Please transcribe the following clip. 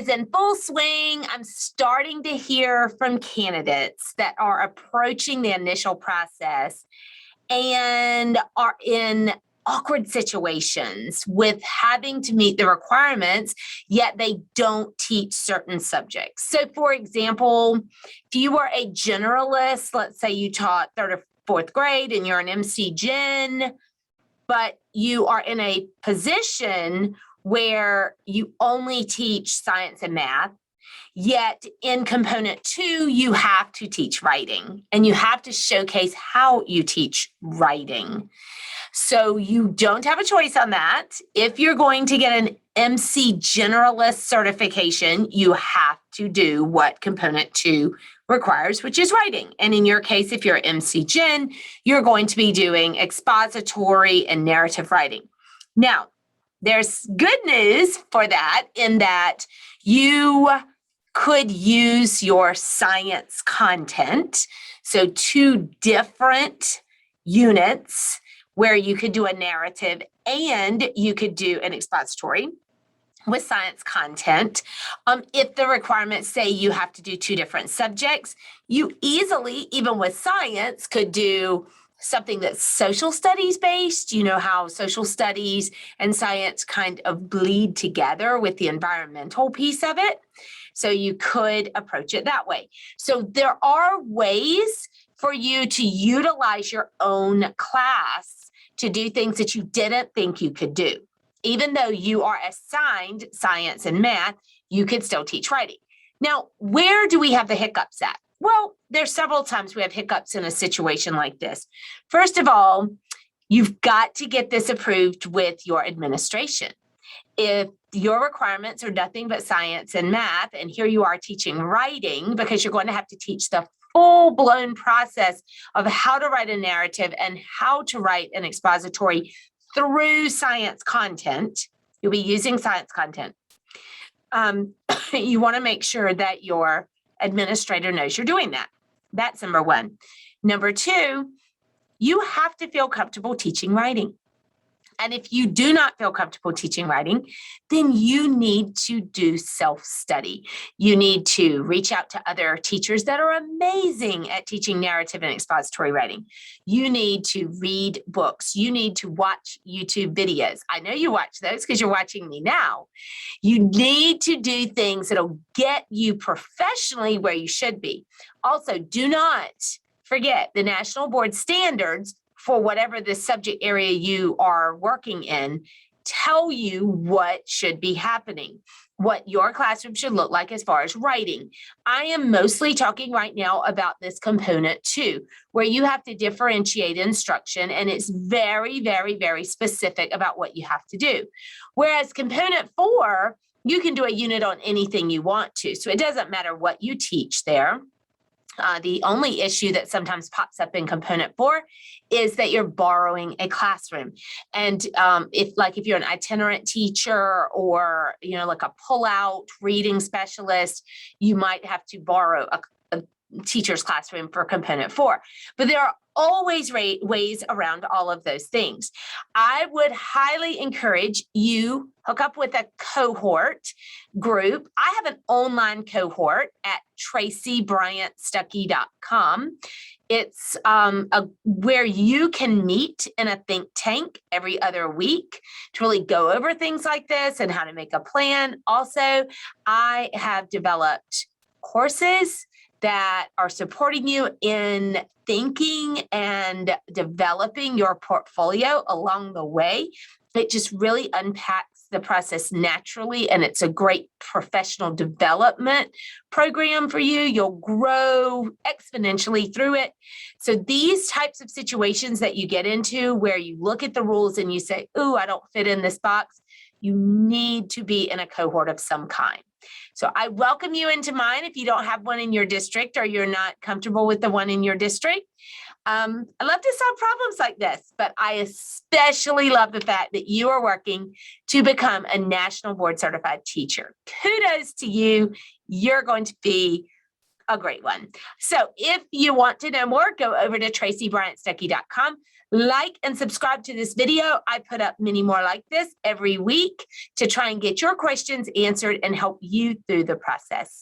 is in full swing. I'm starting to hear from candidates that are approaching the initial process and are in awkward situations with having to meet the requirements, yet they don't teach certain subjects. So for example, if you were a generalist, let's say you taught third or fourth grade and you're an MC Gen, but you are in a position where you only teach science and math, yet in component 2, you have to teach writing and you have to showcase how you teach writing. So you don't have a choice on that. If you're going to get an MC generalist certification, you have to do what component 2 requires, which is writing. And in your case, if you're MC Gen, you're going to be doing expository and narrative writing. Now, there's good news for that in that you could use your science content. So 2 different units where you could do a narrative and you could do an expository with science content. If the requirements say you have to do 2 different subjects, you easily, even with science, could do something that's social studies based. You know how social studies and science kind of bleed together with the environmental piece of it. So you could approach it that way. So there are ways for you to utilize your own class to do things that you didn't think you could do. Even though you are assigned science and math, you could still teach writing. Now, where do we have the hiccups at? Well, there's several times we have hiccups in a situation like this. First of all, you've got to get this approved with your administration. If your requirements are nothing but science and math, and here you are teaching writing, because you're going to have to teach the full-blown process of how to write a narrative and how to write an expository through science content. You'll be using science content. You want to make sure that your administrator knows you're doing that. That's number 1. Number 2, you have to feel comfortable teaching writing. And if you do not feel comfortable teaching writing, then you need to do self-study. You need to reach out to other teachers that are amazing at teaching narrative and expository writing. You need to read books. You need to watch YouTube videos. I know you watch those because you're watching me now. You need to do things that'll get you professionally where you should be. Also, do not forget the national board standards for whatever the subject area you are working in tell you what should be happening, what your classroom should look like as far as writing. I am mostly talking right now about this component 2, where you have to differentiate instruction, and it's very, very, very specific about what you have to do. Whereas component 4, you can do a unit on anything you want to. So it doesn't matter what you teach there. The only issue that sometimes pops up in component 4 is that you're borrowing a classroom. And if you're an itinerant teacher or, like a pull-out reading specialist, you might have to borrow a teacher's classroom for component 4. But there are always ways around all of those things. I would highly encourage you hook up with a cohort group. I have an online cohort at TraceyBryantStuckey.com. It's where you can meet in a think tank every other week to really go over things like this and how to make a plan. Also, I have developed courses that are supporting you in thinking and developing your portfolio along the way. It just really unpacks the process naturally, and it's a great professional development program for you. You'll grow exponentially through it. So these types of situations that you get into where you look at the rules and you say, ooh, I don't fit in this box, you need to be in a cohort of some kind. So I welcome you into mine if you don't have one in your district or you're not comfortable with the one in your district. I love to solve problems like this, but I especially love the fact that you are working to become a national board certified teacher. Kudos to you. You're going to be a great one. So if you want to know more, go over to TraceyBryantStuckey.com. Like and subscribe to this video. I put up many more like this every week to try and get your questions answered and help you through the process.